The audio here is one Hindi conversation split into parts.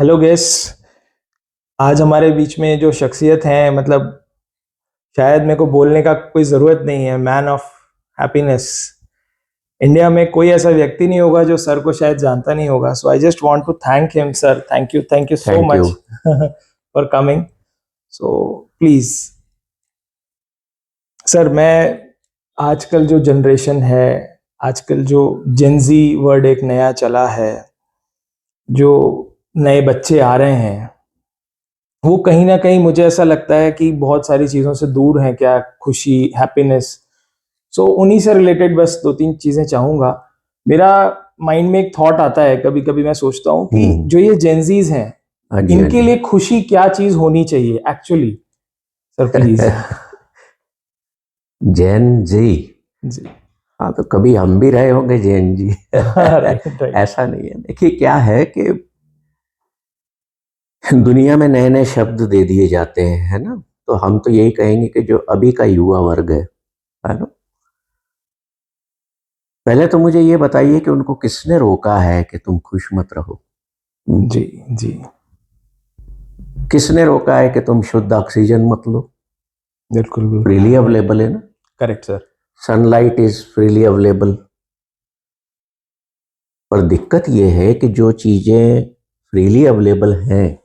Hello guest. आज हमारे बीच में जो शख्सियत है, मतलब शायद मेरे को बोलने का कोई ज़रूरत नहीं है, मैन ऑफ हैप्पीनेस। इंडिया में कोई ऐसा व्यक्ति नहीं होगा जो सर को शायद जानता नहीं होगा। So I just want to thank him sir. Thank you so thank you. Much for coming. So please sir, मैं आजकल जो जनरेशन है, आजकल जो जेंजी वर्ड एक नया चला है, जो नए बच्चे आ रहे हैं, वो कहीं ना कहीं मुझे ऐसा लगता है कि बहुत सारी चीज़ों से दूर हैं। क्या खुशी, हैप्पीनेस। सो उन्हीं से रिलेटेड बस दो तीन चीज़ें चाहूँगा। मेरा माइंड में एक थॉट आता है, कभी कभी मैं सोचता हूँ कि जो ये जेंजीज हैं, हाँ जी, हाँ इनके जी। लिए खुशी क्या चीज़ होनी चाहिए actually. Sir please. Jain ji. जी। हाँ, तो कभी हम भी रहे होंगे जैन जी। Right right. ऐसा नहीं है। देखिए क्या है कि दुनिया में नए नए शब्द दे दिए जाते हैं, है ना। तो हम तो यही कहेंगे कि जो अभी का युवा वर्ग है ना। पहले तो मुझे ये बताइए कि उनको किसने रोका है कि तुम खुश मत रहो। हम्म? जी जी। किसने रोका है कि तुम शुद्ध ऑक्सीजन मत लो। बिल्कुल बिल्कुल। फ्रीली अवेलेबल है ना। Correct sir. Sunlight is freely available. पर दिक्कत यह है कि जो चीजें फ्रीली अवेलेबल हैं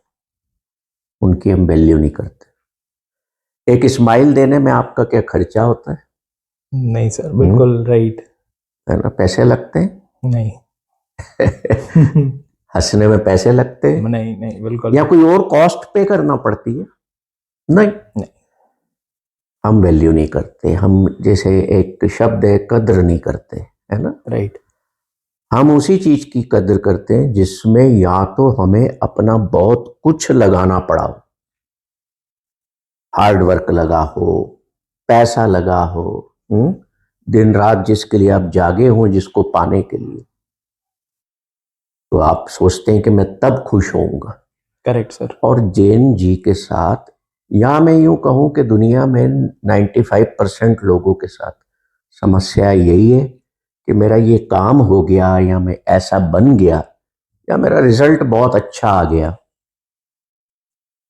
उनकी हम वैल्यू नहीं करते। एक स्माइल देने में आपका क्या खर्चा होता है? नहीं सर, हम्म? बिल्कुल राइट। है ना, पैसे लगते नहीं। हैं। हंसने में पैसे लगते हैं नहीं नहीं, बिल्कुल या कोई और कॉस्ट पे करना पड़ती है? नहीं। नहीं। हम वैल्यू नहीं करते। हम जैसे एक शब्द है, कद्र नहीं करते, है ना। राइट। हम उसी चीज की कद्र करते हैं जिसमें या तो हमें अपना बहुत कुछ लगाना पड़ा हो, हार्ड वर्क लगा हो, पैसा लगा हो, दिन रात जिसके लिए आप जागे हो, जिसको पाने के लिए, तो आप सोचते हैं कि मैं तब खुश होऊंगा। Correct sir. और जैन जी के साथ, या मैं यूं कहूं कि दुनिया में 95% लोगों के साथ समस्या यही है कि मेरा ये काम हो गया, या मैं ऐसा बन गया, या मेरा रिजल्ट बहुत अच्छा आ गया,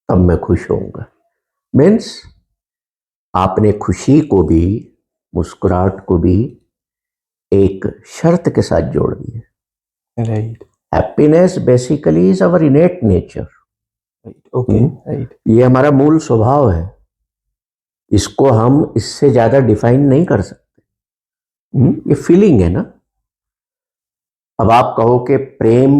तब मैं खुश होऊंगा। मीन्स आपने खुशी को भी, मुस्कुराहट को भी एक शर्त के साथ जोड़ दिया। Right happiness basically is our इनेट nature. Right. Okay. Right. ये हमारा मूल स्वभाव है। इसको हम इससे ज्यादा डिफाइन नहीं कर सकते। ये फीलिंग है ना। अब आप कहो कि प्रेम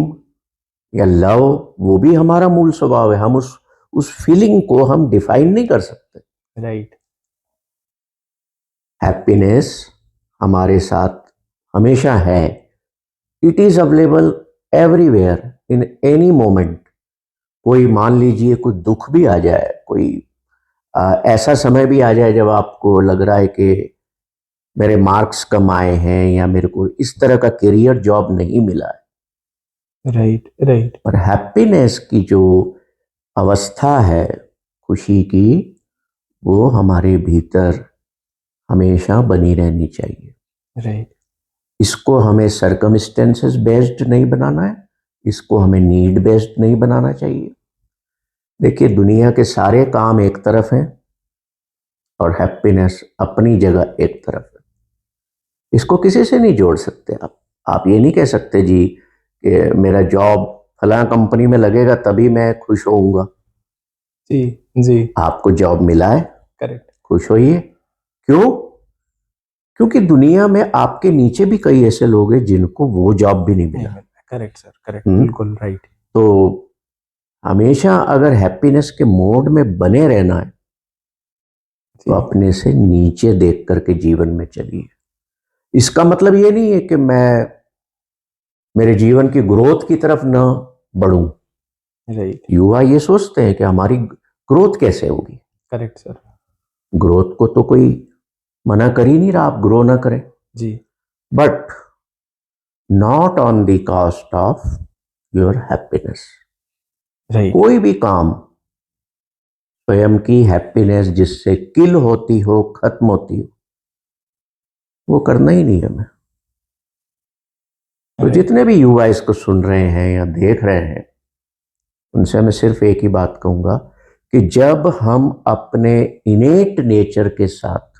या लव, वो भी हमारा मूल स्वभाव है। हम उस फीलिंग को हम डिफाइन नहीं कर सकते। राइट। हैप्पीनेस हमारे साथ हमेशा है। It is available everywhere in any moment. कोई मान लीजिए कोई दुख भी आ जाए, कोई ऐसा समय भी आ जाए जब आपको लग रहा है कि मेरे मार्क्स कम आए हैं, या मेरे को इस तरह का करियर जॉब नहीं मिला है। Right right. पर हैप्पीनेस की जो अवस्था है, खुशी की, वो हमारे भीतर हमेशा बनी रहनी चाहिए। राइट। इसको हमें सरकमस्टेंसेस बेस्ड नहीं बनाना है, इसको हमें नीड बेस्ड नहीं बनाना चाहिए। देखिए दुनिया के सारे काम एक तरफ हैं और हैप्पीनेस अपनी जगह एक तरफ है। इसको किसी से नहीं जोड़ सकते आप ये नहीं कह सकते जी कि मेरा जॉब फलां कंपनी में लगेगा तभी मैं खुश होऊंगा। जी जी। आपको जॉब मिला है, करेक्ट। खुश होइए। क्यों? क्योंकि दुनिया में आपके नीचे भी कई ऐसे लोग हैं जिनको वो जॉब भी नहीं नहीं मिला। मिल रहा। करेक्ट सर, करेक्ट, हम्म बिल्कुल राइट। तो हमेशा अगर हैप्पीनेस के मोड में बने रहना है तो जी। अपने से नीचे देख करके जीवन में चलिए। इसका मतलब ये नहीं है कि मैं मेरे जीवन की ग्रोथ की तरफ न बढ़ूं। राइट। युवा ये सोचते हैं कि हमारी ग्रोथ कैसे होगी। Correct sir. ग्रोथ को तो कोई मना कर ही नहीं रहा, आप ग्रो ना करें, जी। But not on the cost of your happiness. Right. कोई भी काम स्वयं की हैप्पीनेस जिससे किल होती हो, खत्म होती हो, वो करना ही नहीं हमें। तो राइट। जितने भी युवा इसको सुन रहे हैं या देख रहे हैं, उनसे मैं सिर्फ एक ही बात कहूंगा कि जब हम अपने इनेट नेचर के साथ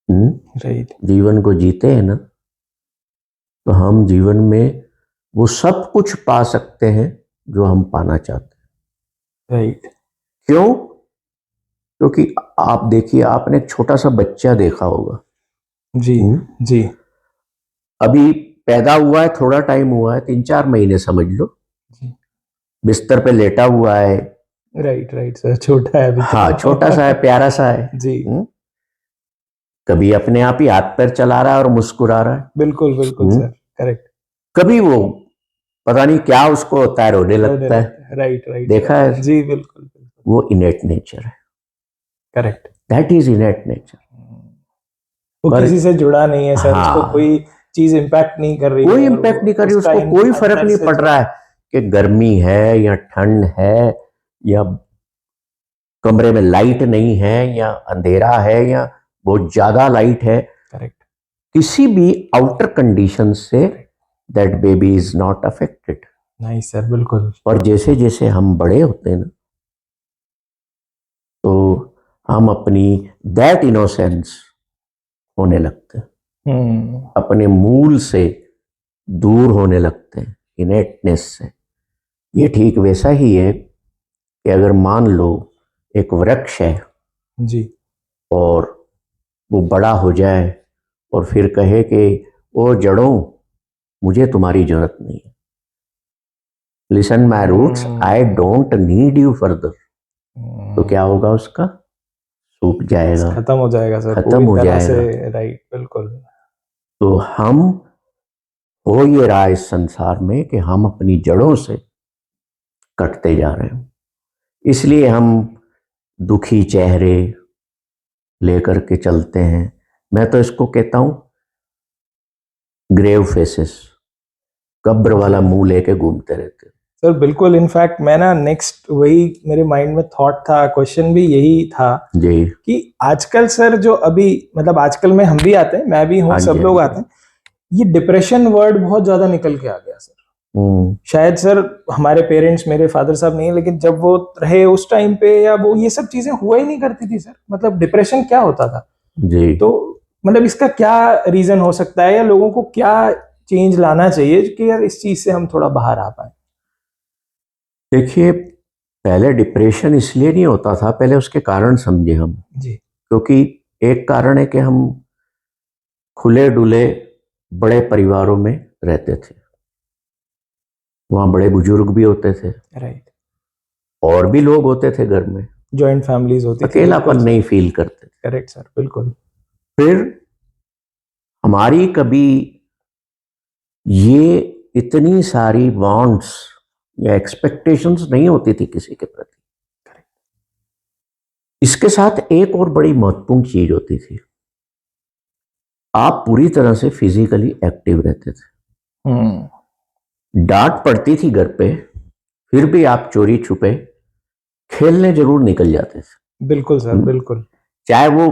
राइट जीवन को जीते हैं ना, तो हम जीवन में वो सब कुछ पा सकते हैं जो हम पाना चाहते हैं। राइट क्यों? क्योंकि आप देखिए, आपने एक छोटा सा बच्चा देखा होगा। जी जी अभी पैदा हुआ है, थोड़ा टाइम हुआ है, 3-4 महीने समझ लो, जी बिस्तर पे लेटा हुआ है। राइट राइट सर, छोटा है अभी हाँ, तो। छोटा सा है, प्यारा सा है। जी कभी अपने आप ही हाथ पैर चला रहा है और मुस्कुरा रहा है। बिल्कुल बिल्कुल सर, करेक्ट। कभी वो पता नहीं क्या उसको होता है, रोने लगता है। राइट राइट देखा सर, है? जी बिल्कुल बिल्कुल, वो इनेट नेचर है, करेक्ट। That is इनेट nature. वो पर किसी से जुड़ा नहीं है सर, उसको हाँ, कोई चीज इम्पैक्ट नहीं कर रही कोई है, और इम्पैक्ट नहीं कर रही, उसका उसको कोई फर्क अंदर नहीं से पड़ जो रहा है कि गर्मी है या ठंड है, या कमरे में लाइट नहीं है, या अंधेरा है, या बहुत ज्यादा लाइट है। करेक्ट किसी भी outer condition say that baby is not affected. नहीं सर, बिल्कुल। और जैसे जैसे हम बड़े होते हैं ना, तो हम अपनी दैट इनोसेंस होने लगते हैं, अपने मूल से दूर होने लगते हैं, इनेटनेस से। ये ठीक वैसा ही है कि अगर मान लो एक वृक्ष है जी और वो बड़ा हो जाए और फिर कहे कि ओ जड़ों, मुझे तुम्हारी जरूरत नहीं है, listen my roots, I don't need you further, तो क्या होगा उसका? सूख जाएगा, खत्म हो जाएगा सर, खत्म पूरी हो तरह से। जाएगा। राइट, बिल्कुल। तो हम हो ये रहा इस संसार में कि हम अपनी जड़ों से कटते जा रहे हैं, इसलिए हम दुखी चेहरे लेकर के चलते हैं। मैं तो इसको कहता हूं ग्रेव फेसेस, कब्र वाला मुंह लेके घूमते रहते हैं। सर बिल्कुल, इनफैक्ट मैं ना नेक्स्ट वही मेरे माइंड में थॉट था, क्वेश्चन भी यही था जी कि आजकल सर जो अभी, मतलब आजकल में हम भी आते हैं, मैं भी हूँ, हाँ सब जी, लोग आते हैं, ये डिप्रेशन वर्ड बहुत ज्यादा निकल के आ गया सर। शायद सर हमारे पेरेंट्स, मेरे फादर साहब नहीं है, लेकिन जब वो रहे उस टाइम पे, या वो ये सब चीजें हुआ ही नहीं करती थी सर। मतलब डिप्रेशन क्या होता था जी। तो, मतलब इसका क्या रीजन हो सकता है, या लोगों को क्या चेंज लाना चाहिए कि यार इस चीज से हम थोड़ा बाहर आ पाए? देखिए, पहले डिप्रेशन इसलिए नहीं होता था, पहले उसके कारण समझे हम। जी क्योंकि एक कारण है कि हम खुले डुले बड़े परिवारों में रहते थे, वहां बड़े बुजुर्ग भी होते थे, राइट, और भी लोग होते थे घर में, जॉइंट फैमिलीज होती थी, बिल्कुल अकेलापन नहीं फील करते थे। करेक्ट सर, बिल्कुल। फिर हमारी कभी ये इतनी सारी वांट्स या एक्सपेक्टेशंस नहीं होती थी किसी के प्रति। इसके साथ एक और बड़ी महत्वपूर्ण चीज होती थी, आप पूरी तरह से फिजिकली एक्टिव रहते थे। डांट पड़ती थी घर पे, फिर भी आप चोरी छुपे खेलने जरूर निकल जाते थे। बिल्कुल सर, बिल्कुल। चाहे वो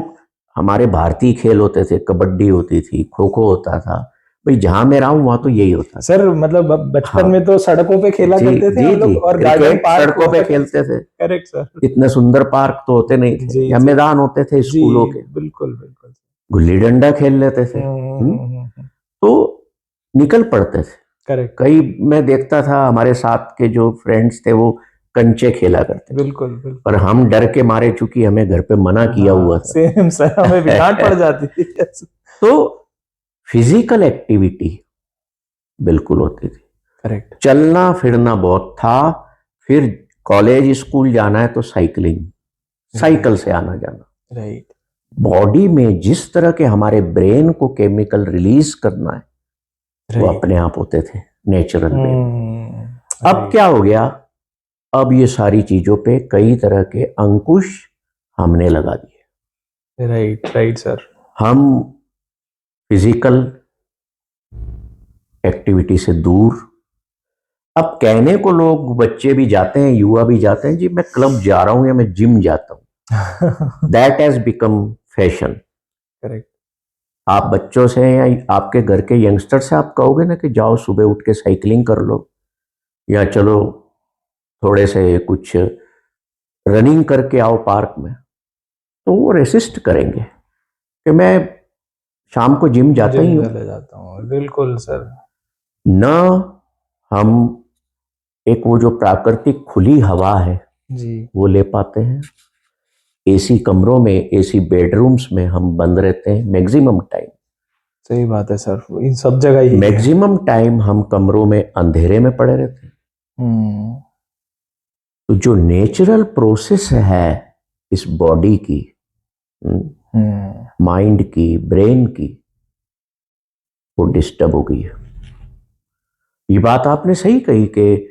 हमारे भारतीय खेल होते थे, कबड्डी होती थी, खो खो होता था, भाई जहां मैं रहा हूं वहां तो यही होता था। सर मतलब बचपन हाँ में तो सड़कों पे खेला जी करते थे जी हम जी, लोग, और गार्डन क्रिकेट पार्क सड़कों पे हुआ खेलते थे। Correct sir. इतने सुंदर पार्क तो होते नहीं थे, जी या जी मैदान होते थे जी, स्कूलों के, बिल्कुल बिल्कुल। गुल्ली डंडा खेल लेते थे। तो निकल पड़ते थे। करेक्ट, कई मैं देखता था हमारे साथ के जो फ्रेंड्स थे वो कंचे खेला करते थे, बिल्कुल बिल्कुल। पर हम डर के मारे, चूंकि हमें घर पे मना किया हुआ था। सेम सर, हमें भी डांट पड़ जाती थी। तो फिजिकल एक्टिविटी बिल्कुल होती थी, करेक्ट, चलना फिरना बहुत था। फिर कॉलेज स्कूल जाना है तो साइकिलिंग, साइकिल से आना जाना। राइट, बॉडी में जिस तरह के हमारे ब्रेन को केमिकल रिलीज करना है वो अपने आप होते थे, नेचुरल वे में। अब क्या हो गया, अब ये सारी चीजों पे कई तरह के अंकुश हमने लगा दिए। Right right sir. हम फिजिकल एक्टिविटी से दूर, अब कहने को लोग, बच्चे भी जाते हैं, युवा भी जाते हैं, जी मैं क्लब जा रहा हूं या मैं जिम जाता हूं, that has become fashion. Correct, आप बच्चों से या आपके घर के यंगस्टर से आप कहोगे ना कि जाओ सुबह उठ के साइकिलिंग कर लो, या चलो थोड़े से कुछ रनिंग करके आओ पार्क में, तो वो रेसिस्ट करेंगे कि मैं शाम को जिम जाता ही जिम हूँ। चले जाता हूँ, बिल्कुल सर। न हम एक वो जो प्राकृतिक खुली हवा है जी, वो ले पाते हैं। एसी कमरों में, एसी बेडरूम्स में हम बंद रहते हैं मैक्सिमम टाइम। सही बात है सर, इन सब जगह ही है। मैक्सिमम टाइम हम कमरों में अंधेरे में पड़े रहते हैं। तो जो नेचुरल प्रोसेस है इस बॉडी की, माइंड की, ब्रेन की, वो डिस्टर्ब हो गई है। ये बात आपने सही कही कि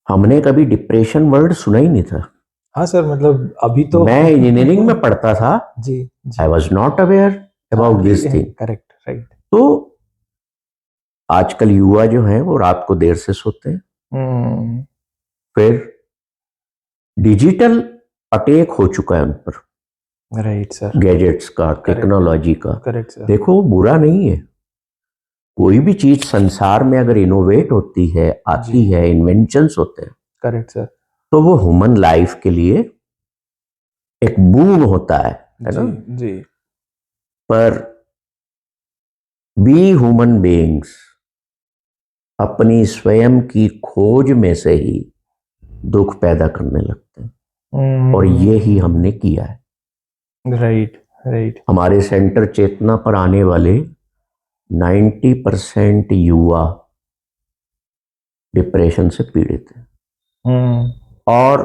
हमने कभी डिप्रेशन वर्ड सुना ही नहीं था। हाँ सर, मतलब अभी तो मैं इंजीनियरिंग में पढ़ता था, जी जी, I was not aware about this thing. Correct, right. तो आजकल युवा जो हैं वो रात को देर से सोते हैं, फिर डिजिटल अटैक हो चुका है उन पर, राइट सर, गैजेट्स का, टेक्नोलॉजी का। Correct sir. देखो वो बुरा नहीं है, कोई भी चीज संसार में अगर इनोवेट होती है, आती जी। है, इन्वेंशंस होते हैं, करेक्ट सर। तो वो ह्यूमन लाइफ के लिए एक बून होता है जी ना। जी, पर वी ह्यूमन बीइंग्स अपनी स्वयं की खोज में से ही दुख पैदा करने लगते हैं, और ये ही हमने किया है। Right right. हमारे सेंटर चेतना पर आने वाले 90% युवा डिप्रेशन से पीड़ित हैं। और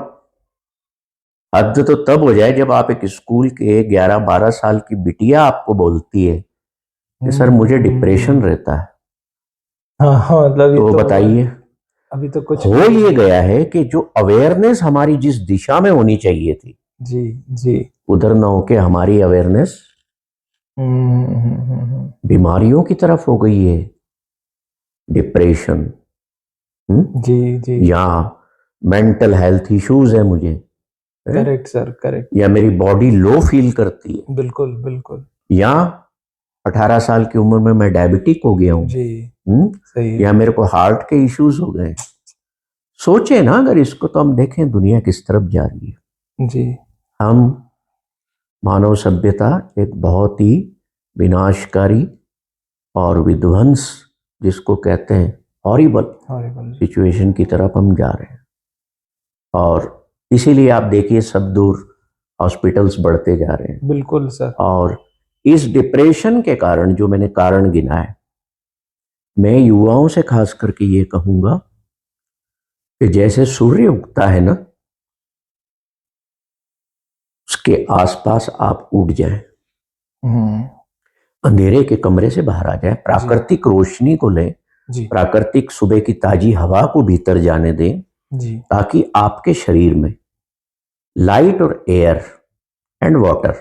हद तो तब हो जाए जब आप एक स्कूल के 11-12 साल की बिटिया आपको बोलती है कि सर मुझे डिप्रेशन रहता है। हाँ हाँ, मतलब तो बताइए, अभी तो कुछ हो ये गया है कि जो अवेयरनेस हमारी जिस दिशा में होनी चाहिए थी, जी जी, उधर न होके हमारी अवेयरनेस बीमारियों की तरफ हो गई है। डिप्रेशन जी जी, या मेंटल हेल्थ इश्यूज है मुझे, करेक्ट सर, करेक्ट। या मेरी बॉडी लो फील करती है, बिल्कुल बिल्कुल, या 18 साल की उम्र में मैं डायबिटिक हो गया हूँ, जी सही या है। मेरे को हार्ट के इश्यूज हो गए। सोचे ना अगर इसको, तो हम देखें दुनिया किस तरफ जा रही है। जी, हम मानव सभ्यता एक बहुत ही विनाशकारी और विध्वंस जिसको कहते हैं हॉरिबल हॉरिबल, सिचुएशन की तरफ हम जा रहे हैं। और इसीलिए आप देखिए सब दूर हॉस्पिटल्स बढ़ते जा रहे हैं। बिल्कुल सर। और इस डिप्रेशन के कारण जो मैंने कारण गिना है, मैं युवाओं से खास करके ये कहूंगा कि जैसे सूर्य उगता है ना, उसके आसपास आप उठ जाएं, अंधेरे के कमरे से बाहर आ जाएं, प्राकृतिक रोशनी को लें, जी प्राकृतिक सुबह की ताजी हवा को भीतर जाने दें, जी, ताकि आपके शरीर में लाइट और एयर एंड वाटर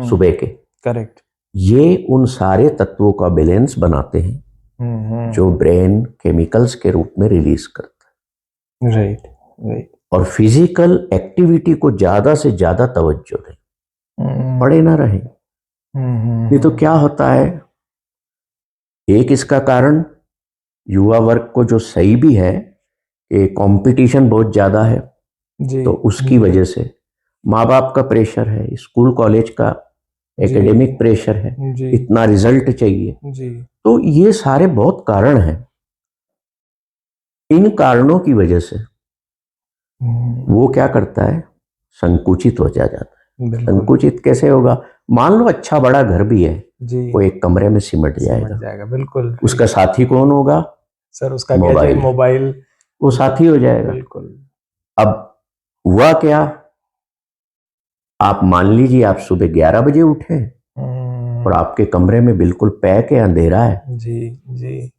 सुबह के, करेक्ट। ये उन सारे तत्वों का बैलेंस बनाते हैं जो ब्रेन केमिकल्स के रूप में रिलीज करता है। Right right. और फिजिकल एक्टिविटी को ज्यादा से ज्यादा तवज्जो दें, पड़े ना रहें। नहीं तो क्या होता है, एक इसका कारण युवा वर्ग को जो सही भी है कि कंपटीशन बहुत ज्यादा है, जी, तो उसकी वजह से माँ बाप का प्रेशर है, स्कूल कॉलेज का एकेडमिक प्रेशर है, जी इतना रिजल्ट चाहिए। जी, तो ये सारे बहुत कारण हैं। इन कारणों की वजह से वो क्या करता है, संकुचित हो जाता है। बिल्कुल संकुचित कैसे होगा, मान लो अच्छा बड़ा घर भी है, जी, वो एक कमरे में सिमट समझ जाएगा। जाएगा, बिल्कुल उसका साथी कौन होगा, सर, उसका मोबाइल। गैजेट, मोबाइल, वो साथी हो जाएगा। बिल्कुल। अब हुआ क्या, आप मान लीजिए आप सुबह 11 बजे उठे और आपके कमरे में बिल्कुल पैक है, अंधेरा है, जी जी,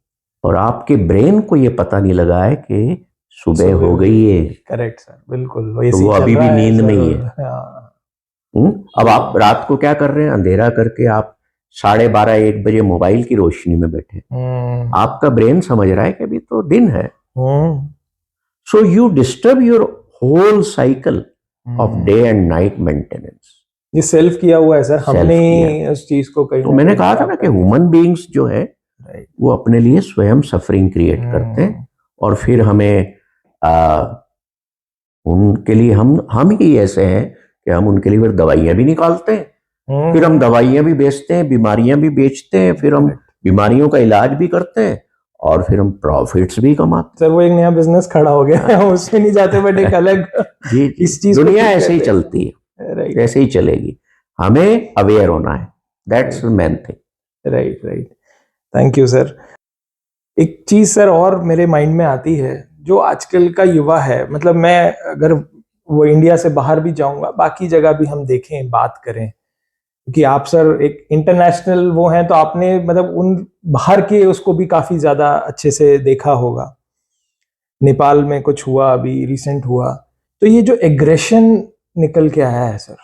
और आपके ब्रेन को ये पता नहीं लगा है कि सुबह हो गई है, करेक्ट सर, बिल्कुल, तो एसी वो चल अभी भी रहा है नींद में सर, ही और है। हाँ, अब आप रात को क्या कर रहे हैं, अंधेरा करके आप 12:30-1 बजे मोबाइल की रोशनी में बैठे। आपका ब्रेन समझ रहा है कि अभी तो दिन है। So you disturb your whole cycle of day and night maintenance. ये सेल्फ किया हुआ है सर, हमने उस चीज को कहीं तो मैंने कहा था ना कि ह्यूमन बीइंग्स जो है वो अपने लिए स्वयं सफरिंग क्रिएट करते हैं, और फिर हमें उनके लिए हम ही ऐसे हैं कि हम उनके लिए फिर दवाइयां भी निकालते हैं, फिर हम दवाइयां भी बेचते हैं, बीमारियां भी बेचते हैं, फिर हम बीमारियों का इलाज भी करते हैं और फिर हम प्रॉफिट्स भी कमाते सर वो एक नया बिजनेस खड़ा हो गया है, उसमें नहीं जाते बट एक अलग हैं। जी जी, इस चीज को दुनिया ठीक ऐसे ही करते हैं। चलती है, राइट ऐसे ही चलेगी, हमें अवेयर होना है, that's the main thing. Right right. Thank you sir. एक चीज सर और मेरे माइंड में आती है, जो आजकल का युवा है, मतलब मैं अगर वो इंडिया से बाहर भी जाऊंगा, बाकी जगह भी हम देखें बात करें, क्योंकि आप सर एक इंटरनेशनल वो हैं, तो आपने मतलब उन बाहर के उसको भी काफी ज्यादा अच्छे से देखा होगा। नेपाल में कुछ हुआ अभी रिसेंट हुआ, तो ये जो एग्रेशन निकल के आया है सर,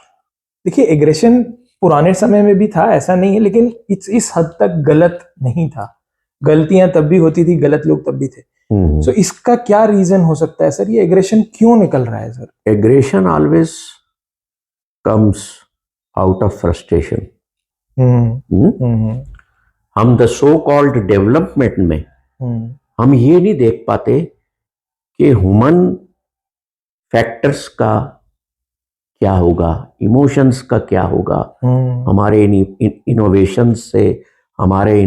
देखिए एग्रेशन पुराने समय में भी था, ऐसा नहीं है, लेकिन इस हद तक गलत नहीं था। गलतियां तब भी होती थी, गलत लोग तब भी थे। सो इसका क्या रीजन हो सकता है सर, ये एग्रेशन क्यों निकल रहा है sir? Aggression always comes out of frustration. हम द सो कॉल्ड डेवलपमेंट में हम ये नहीं देख पाते कि ह्यूमन फैक्टर्स का क्या होगा, इमोशंस का क्या होगा, हमारे इनोवेशन से, हमारे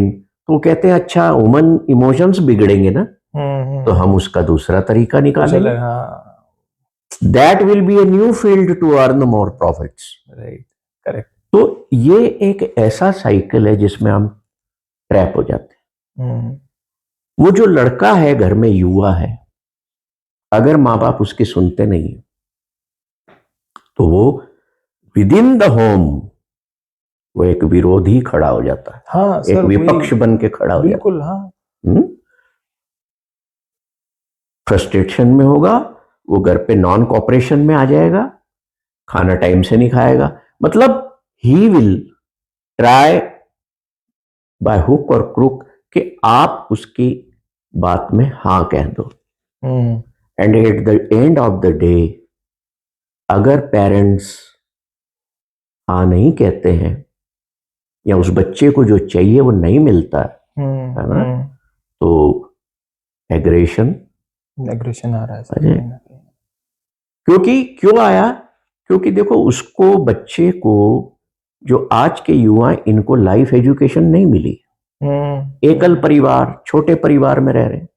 तो कहते हैं अच्छा ह्यूमन इमोशंस बिगड़ेंगे ना, तो हम उसका दूसरा तरीका निकालेंगे, that will be a new field to earn more profits. Right correct. तो ये एक ऐसा साइकिल है जिसमें हम ट्रैप हो जाते हैं। वो जो लड़का है घर में, युवा है, अगर माँ बाप उसकी सुनते नहीं तो वो विद इन द होम वो एक विरोधी खड़ा हो जाता है। हाँ एक सर, विपक्ष बन के खड़ा हो जाता है। बिल्कुल हाँ। फ्रस्ट्रेशन में होगा, वो घर पे नॉन कोऑपरेशन में आ जाएगा, खाना टाइम से नहीं खाएगा, मतलब he will try by hook और क्रुक कि आप उसकी बात में हाँ कह दो। And at the end of the day अगर पेरेंट्स हाँ नहीं कहते हैं या उस बच्चे को जो चाहिए वो नहीं मिलता है ना, तो एग्रेशन आ रहा है सर। क्योंकि क्यों आया, क्योंकि देखो उसको बच्चे को, जो आज के युवा, इनको लाइफ एजुकेशन नहीं मिली, एकल परिवार, छोटे परिवार में रह रहे हैं,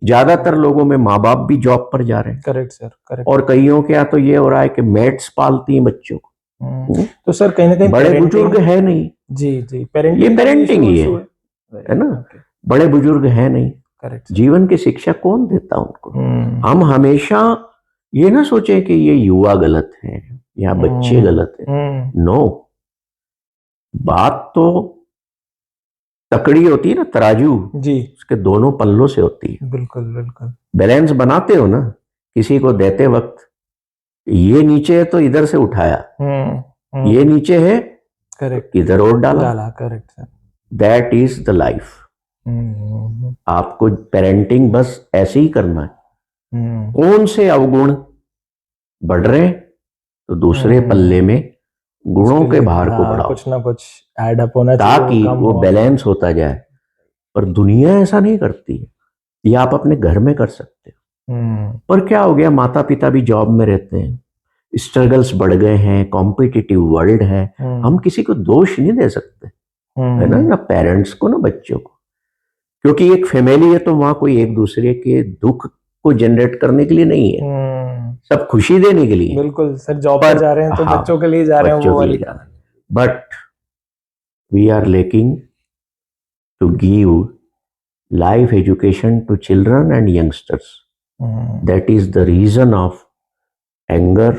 ज्यादातर लोगों में माँ बाप भी जॉब पर जा रहे हैं। Correct sir, correct. और कईयों के यहाँ तो ये हो रहा है कि मेड्स पालती हैं बच्चों को। तो सर कहीं ना कहीं बड़े बुजुर्ग है नहीं। जी जी, ये पेरेंटिंग ही है ना, बड़े बुजुर्ग है नहीं। करेक्ट। जीवन की शिक्षा कौन देता उनको? हम हमेशा ये ना सोचे कि ये युवा गलत है या बच्चे गलत है। नो, बात तो तकड़ी होती है ना, तराजू जी, उसके दोनों पल्लों से होती है। बिल्कुल बिल्कुल। बैलेंस बनाते हो ना, किसी को देते वक्त ये नीचे है तो इधर से उठाया, ये नीचे है करेक्ट, इधर और डाला। Correct sir. That is the life. आपको पेरेंटिंग बस ऐसे ही करना है। कौन से अवगुण बढ़ रहे तो दूसरे पल्ले में गुणों के भार को बढ़ाओ, कुछ ना कुछ ऐड अप होना चाहिए, ताकि वो बैलेंस होता जाए। पर दुनिया ऐसा नहीं करती है, ये आप अपने घर में कर सकते हो। पर क्या हो गया, माता पिता भी जॉब में रहते हैं, स्ट्रगल्स बढ़ गए हैं, कॉम्पिटिटिव वर्ल्ड है, हम किसी को दोष नहीं दे सकते, है ना, ना पेरेंट्स को ना बच्चों को, क्योंकि एक फैमिली है तो वहां कोई एक दूसरे के दुख को जनरेट करने के लिए नहीं है, सब खुशी देने के लिए। बिल्कुल सर, जॉब पर जा रहे हैं तो हाँ, बच्चों के लिए जा रहे हैं, वो वाली। But we are lacking to give life education to children and youngsters. That is the reason of anger,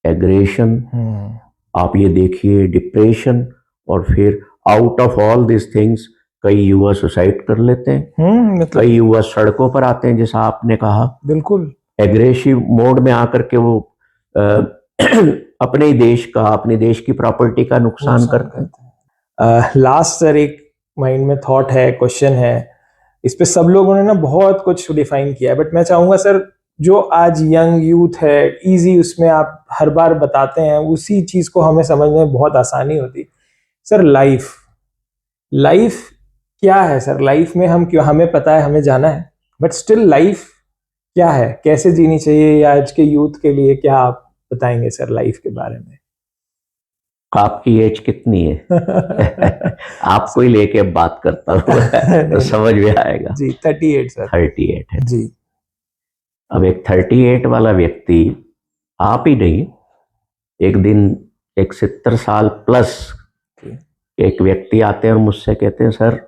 aggression. आप ये देखिए डिप्रेशन, और फिर out of all this things कई युवा सुसाइड कर लेते हैं, मतलब कई युवा सड़कों पर आते हैं, जैसा आपने कहा, बिल्कुल एग्रेसिव मोड में आकर के वो अपने देश का, अपने देश की प्रॉपर्टी का नुकसान करते हैं। लास्ट सर एक माइंड में थॉट है, क्वेश्चन है, इस पे सब लोगों ने ना बहुत कुछ डिफाइन किया है, बट मैं चाहूंगा सर, जो आज यंग यूथ है, इजी उसमें आप हर बार बताते हैं, उसी चीज को हमें समझने में बहुत आसानी होती। सर लाइफ क्या है सर? लाइफ में हम क्यों, हमें पता है हमें जाना है, बट स्टिल लाइफ क्या है, कैसे जीनी चाहिए, या आज के यूथ के लिए क्या आप बताएंगे सर लाइफ के बारे में? आपकी एज कितनी है? आपको ही लेके बात करता हूँ तो नहीं, समझ में आएगा। जी 38 सर। 38 है। जी। अब एक 38 वाला व्यक्ति, आप ही नहीं, एक दिन एक 70 साल प्लस एक व्यक्ति आते हैं और मुझसे कहते हैं, सर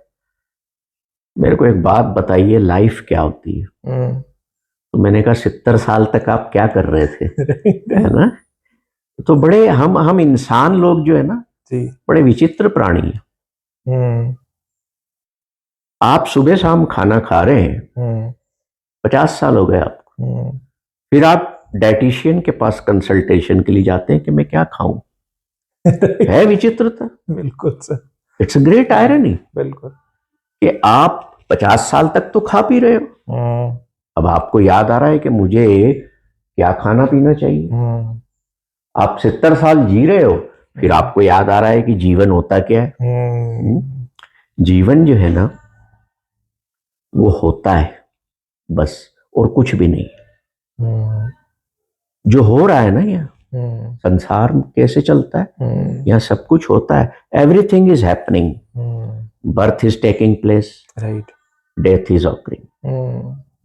मेरे को एक बात बताइए, लाइफ क्या होती है? तो मैंने कहा 70 साल तक आप क्या कर रहे थे? है ना? तो बड़े हम इंसान लोग जो है ना, जी। बड़े विचित्र प्राणी हैं। आप सुबह शाम खाना खा रहे हैं, 50 साल हो गए आपको, फिर आप डाइटिशियन के पास कंसल्टेशन के लिए जाते हैं कि मैं क्या खाऊं। है विचित्रता। बिल्कुल sir. It's a great irony बिल्कुल। कि आप 50 साल तक तो खा पी रहे हो, अब आपको याद आ रहा है कि मुझे क्या खाना पीना चाहिए। आप 70 साल जी रहे हो, फिर आपको याद आ रहा है कि जीवन होता क्या है। जीवन जो है ना, वो होता है बस, और कुछ भी नहीं। जो हो रहा है ना यहाँ, संसार कैसे चलता है, यहाँ सब कुछ होता है। Everything is happening. Birth is taking place, right. Death is occurring.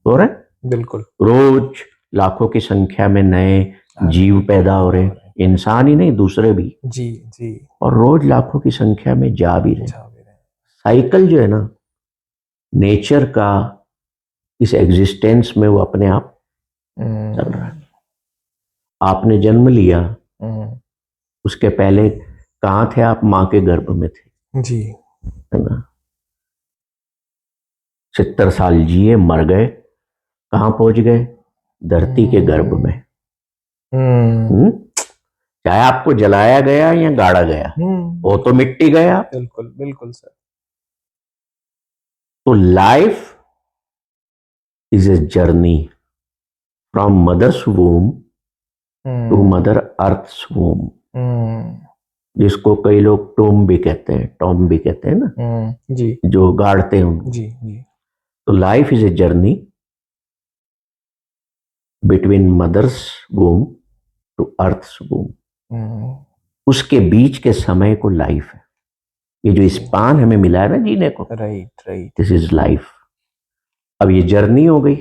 हो रहा है बिल्कुल। रोज लाखों की संख्या में नए जीव पैदा हो रहे हैं, इंसान ही नहीं दूसरे भी। जी जी। और रोज लाखों की संख्या में जा भी रहे। साइकिल जो है ना नेचर का, इस एग्जिस्टेंस में वो अपने आप चल रहा है। आपने जन्म लिया, उसके पहले कहाँ थे आप? माँ के गर्भ में थे। जी। है ना? 70 साल जिए, मर गए, कहाँ पहुंच गए? धरती के गर्भ में। चाहे आपको जलाया गया या गाड़ा गया, वो तो मिट्टी गया। बिल्कुल बिल्कुल सर। तो life is a journey from mother's womb to mother earth's womb, जिसको कई लोग टॉम भी कहते हैं, टॉम भी कहते हैं ना, जी, जो गाड़ते हैं उनको। जी जी। तो life is a journey between mother's womb to earth's womb. उसके बीच के समय को लाइफ है। ये जो स्पान हमें मिला है ना जीने को, right right, this is life. अब ये जर्नी हो गई।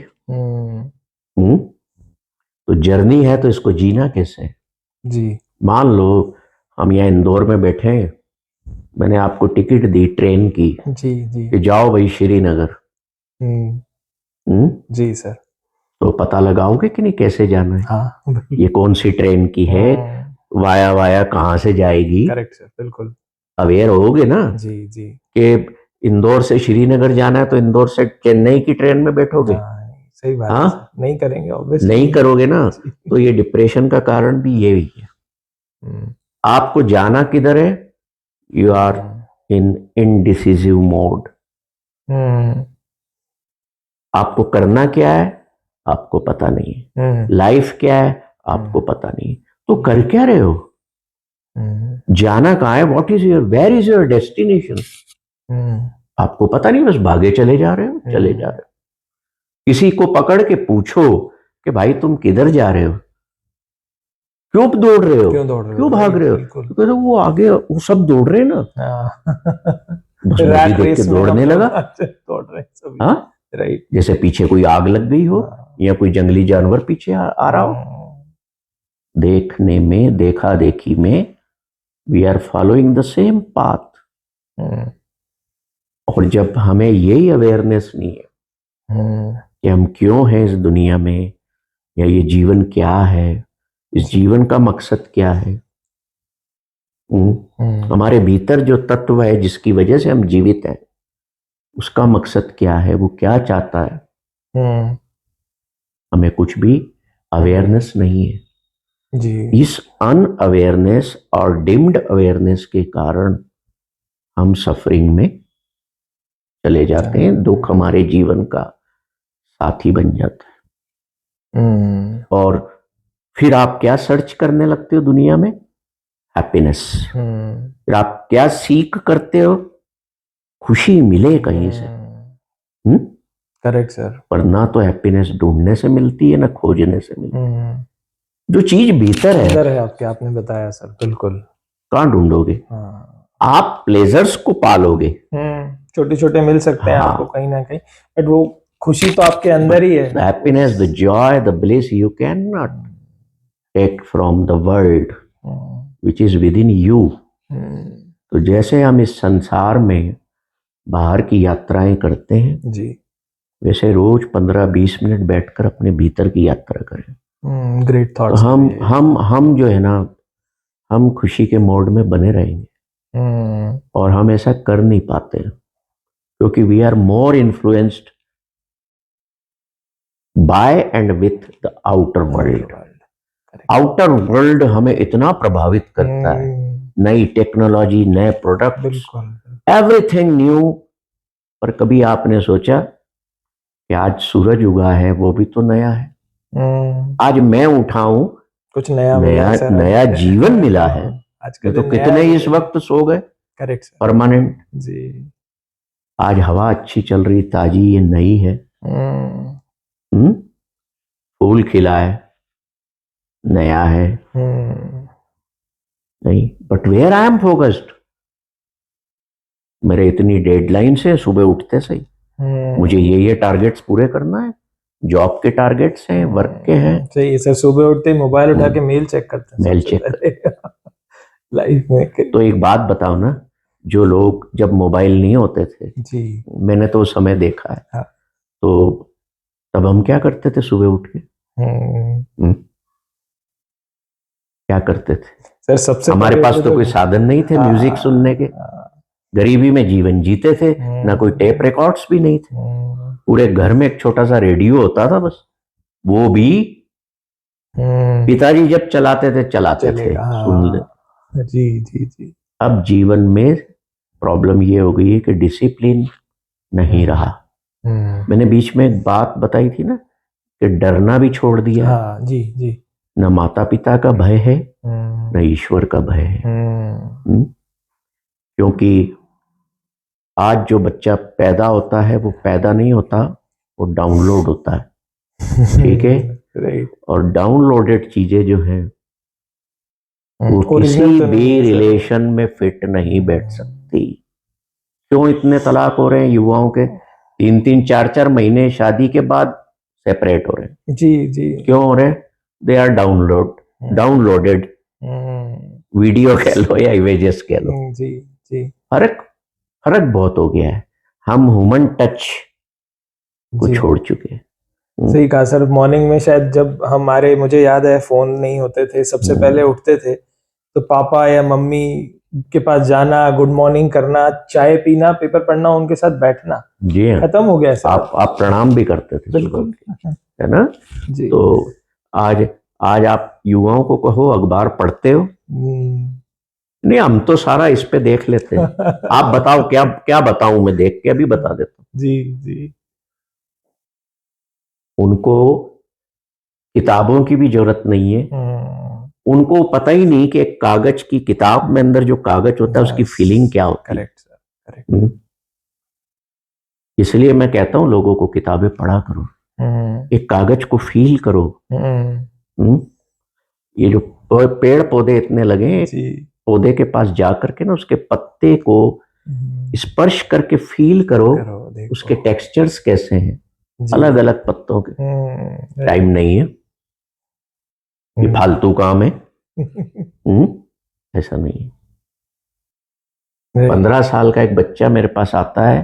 तो जर्नी है तो इसको जीना कैसे? जी। मान लो हम यहाँ इंदौर में बैठे हैं, मैंने आपको टिकट दी ट्रेन की, जी जी, कि जाओ भाई श्रीनगर। जी सर। तो पता लगाओगे कि नहीं कैसे जाना है? हाँ, ये कौन सी ट्रेन की है, वाया वाया कहाँ से जाएगी? करेक्ट सर, बिल्कुल अवेयर होगे ना। जी जी। कि इंदौर से श्रीनगर जाना है तो इंदौर से चेन्नई की ट्रेन में बैठोगे? सही बात है सर, नहीं करेंगे ऑब्वियसली, नहीं करोगे ना। तो ये डिप्रेशन का कारण भी यही है। आपको जाना किधर है? You are in indecisive mode. आपको करना क्या है आपको पता नहीं है, लाइफ क्या है आपको पता नहीं, तो कर क्या रहे हो? जाना कहाँ है? What is your, where is your destination? आपको पता नहीं, बस भागे चले जा रहे हो, चले जा रहे हो। किसी को पकड़ के पूछो कि भाई तुम किधर जा रहे हो, क्यों दौड़ रहे हो, क्यों भाग रहे हो? तो कहते वो आगे वो सब दौड़ रहे हैं ना, बस मैं भी देख के दौड़ने लगा। दौड़ रहे सभी। हाँ राइट, जैसे पीछे कोई आग लग गई हो या कोई जंगली जानवर पीछे आ रहा हो। देखने में, देखा देखी में, we are following the same path. और जब हमें यही अवेयरनेस नहीं है कि हम क्यों हैं इस दुनिया में, या ये जीवन क्या है, इस जीवन का मकसद क्या है, हमारे भीतर जो तत्व है जिसकी वजह से हम जीवित हैं, उसका मकसद क्या है, वो क्या चाहता है, हमें कुछ भी अवेयरनेस नहीं है। जी। इस अनअवेयरनेस और डिम्ड अवेयरनेस के कारण हम सफरिंग में चले जाते हैं, दुख हमारे जीवन का साथी बन जाता है। और फिर आप क्या सर्च करने लगते हो दुनिया में? हैप्पीनेस। फिर आप क्या सीख करते हो? खुशी मिले कहीं से। Correct sir. पर ना तो हैप्पीनेस ढूंढने से मिलती है ना खोजने से मिलती है। जो चीज भीतर है अंदर है आपके, आपने बताया सर, बिल्कुल। कहाँ ढूंढोगे? हाँ। आप प्लेजर्स को पालोगे। छोटे छोटे मिल सकते हैं हाँ। आपको कहीं ना कहीं, बट वो खुशी तो आपके अंदर ही है। The happiness, the joy, the bliss you can not take from the world which is with in you. तो जैसे हम इस संसार में बाहर की यात्राएं करते हैं जी। वैसे रोज 15-20 मिनट बैठकर अपने भीतर की यात्रा करें। ग्रेट तो थॉट्स। हम जो है ना, हम खुशी के मोड में बने रहेंगे। और हम ऐसा कर नहीं पाते क्योंकि we are more influenced by and with the outer world. Outer world हमें इतना प्रभावित करता है, नई टेक्नोलॉजी, नए प्रोडक्ट्स, एवरीथिंग न्यू। पर कभी आपने सोचा कि आज सूरज उगा है वो भी तो नया है। आज मैं उठाऊं कुछ नया नया जीवन मिला है। आजकल तो कितने इस वक्त सो गए करेक्ट परमानेंट। जी। आज हवा अच्छी चल रही, ताजी, ये नई है। फूल खिला है, नया है। नहीं, but where I am focused. मेरे इतनी डेडलाइन से सुबह उठते सही मुझे ये टारगेट्स पूरे करना है, जॉब के टारगेट्स हैं, वर्क के हैं। सही है सर। सुबह उठते ही मोबाइल उठा के मेल चेक करते हैं, मेल चेक लाइफ में। तो एक बात बताओ ना, जो लोग जब मोबाइल नहीं होते थे जी, मैंने तो उस समय देखा है। हाँ। तो तब हम क्या करते थे सुबह उठ के? क्या करते थे सर? सबसे हमारे पास तो कोई साधन नहीं थे म्यूजिक सुनने के। गरीबी में जीवन जीते थे, ना कोई टेप रिकॉर्ड्स भी नहीं थे। पूरे घर में एक छोटा सा रेडियो होता था बस, वो भी पिताजी जब चलाते थे सुन ले। जी जी जी। अब जीवन में प्रॉब्लम ये हो गई है कि डिसिप्लिन नहीं रहा। मैंने बीच में एक बात बताई थी ना कि डरना भी छोड़ दिया। हाँ, जी जी। न माता पिता का भय है न ईश्वर का भय है। क्योंकि आज जो बच्चा पैदा होता है वो पैदा नहीं होता, वो डाउनलोड होता है। ठीक है। और डाउनलोडेड चीजें जो हैं वो किसी भी रिलेशन में फिट नहीं बैठ सकती। क्यों इतने तलाक हो रहे हैं युवाओं के? 3-3, 4-4 महीने शादी के बाद सेपरेट हो रहे हैं। जी जी। क्यों हो रहे हैं? They are downloaded. वीडियो कह लो या इमेजेस कह लो। जी जी। फर्क बहुत हो गया है। हम ह्यूमन टच को छोड़ चुके हैं। सही कहा सर। मॉर्निंग में शायद जब हमारे, मुझे याद है, फोन नहीं होते थे, सबसे पहले उठते थे तो पापा या मम्मी के पास जाना, गुड मॉर्निंग करना, चाय पीना, पेपर पढ़ना, उनके साथ बैठना, जी हाँ, खत्म हो गया सर। आप प्रणाम भी करते थे बिल्कुल, है ना जी। तो आज आप युवाओं को कहो अखबार पढ़ते हो? नहीं, हम तो सारा इस पे देख लेते हैं। आप बताओ क्या क्या बताऊं? मैं देख के अभी बता देता हूं। जी जी। उनको किताबों की भी जरूरत नहीं है। उनको पता ही नहीं कि एक कागज की किताब में अंदर जो कागज होता है उसकी फीलिंग क्या होती है। करेक्ट। इसलिए मैं कहता हूं लोगों को किताबें पढ़ा करो, एक कागज को फील करो। ये जो पेड़ पौधे इतने लगे, पौधे के पास जाकर के ना उसके पत्ते को स्पर्श करके फील करो उसके टेक्सचर्स कैसे हैं, अलग अलग पत्तों के। टाइम नहीं है, ये फालतू काम है। ऐसा नहीं है। 15 साल का एक बच्चा मेरे पास आता है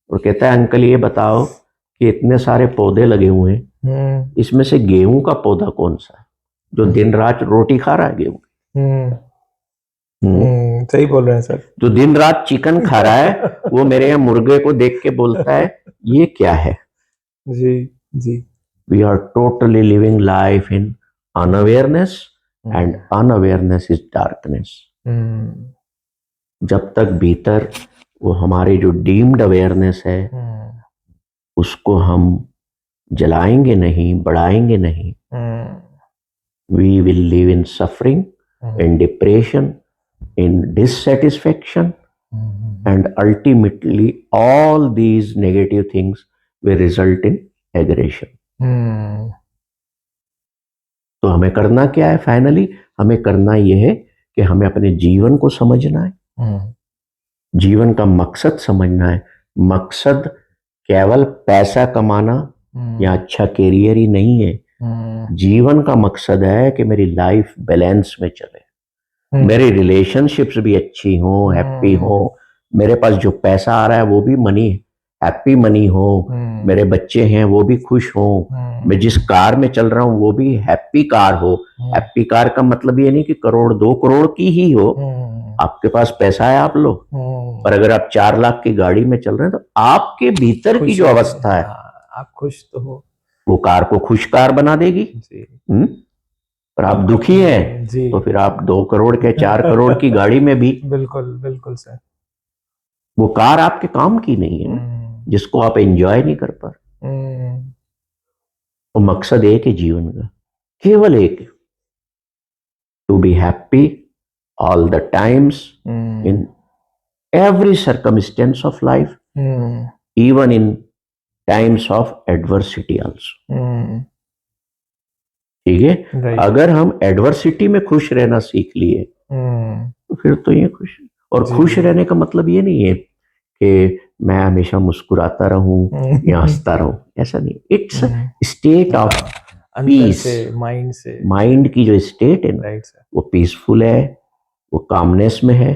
और कहता है अंकल ये बताओ कि इतने सारे पौधे लगे हुए हैं, इसमें से गेहूं का पौधा कौन सा है जो दिन रात रोटी खा रहा है? गेहूं। सही बोल रहे हैं सर। जो दिन रात चिकन खा रहा है वो मेरे यहाँ मुर्गे को देख के बोलता है ये क्या है? जी जी। We are totally living life in unawareness and unawareness is darkness. जब तक भीतर वो हमारी जो डीम्ड अवेयरनेस है उसको हम जलाएंगे नहीं, बढ़ाएंगे नहीं, we will live in suffering, in depression, in dissatisfaction, and ultimately all these negative things will result in aggression. तो हमें करना क्या है? फाइनली हमें करना यह है कि हमें अपने जीवन को समझना है, जीवन का मकसद समझना है। मकसद केवल पैसा कमाना या अच्छा कैरियर ही नहीं है। जीवन का मकसद है कि मेरी लाइफ बैलेंस में चले, मेरी रिलेशनशिप्स भी अच्छी हो, हैप्पी हो, मेरे पास जो पैसा आ रहा है वो भी मनी हैप्पी मनी हो, मेरे बच्चे हैं वो भी खुश हो, मैं जिस कार में चल रहा हूं वो भी हैप्पी कार हो। हैप्पी कार का मतलब ये नहीं कि करोड़ 2 करोड़ की ही हो, आपके पास पैसा है आप लो, पर अगर आप 4 लाख की गाड़ी में चल रहे हैं तो आपके भीतर की जो अवस्था है, आप खुश तो हो, वो कार को खुश कार बना देगी। पर आप दुखी हैं तो फिर आप 2 करोड़ के 4 करोड़ की गाड़ी में भी, बिल्कुल बिल्कुल सर, वो कार आपके काम की नहीं है, जिसको आप एंजॉय नहीं कर पा रहे। तो मकसद एक है जीवन का, केवल एक, to be happy all the times in every circumstance of life, even in times of adversity also. ठीक है, अगर हम एडवर्सिटी में खुश रहना सीख लिए तो फिर तो ये खुश, और खुश रहने का मतलब ये नहीं है कि मैं हमेशा मुस्कुराता रहूं या हंसता रहूं, ऐसा नहीं। It's state of peace, mind की जो स्टेट है ना, वो पीसफुल है, वो कामनेस में है।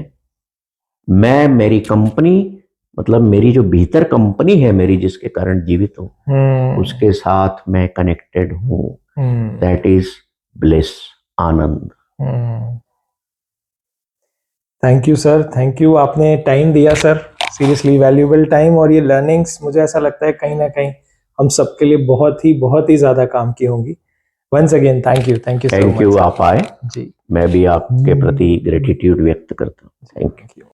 मैं, मेरी कंपनी, मतलब मेरी जो भीतर कंपनी है मेरी, जिसके कारण जीवित हूं, उसके साथ मैं कनेक्टेड हूं। That is bliss, Anand. Thank you sir, thank you, आपने टाइम दिया सर, सीरियसली वैल्यूएबल टाइम, और ये लर्निंग्स मुझे ऐसा लगता है कहीं ना कहीं हम सबके लिए बहुत ही ज्यादा काम की होंगी। Once again thank you so much. Thank you, आप आए जी, मैं भी आपके प्रति ग्रेटिट्यूड व्यक्त करता हूँ। Thank you.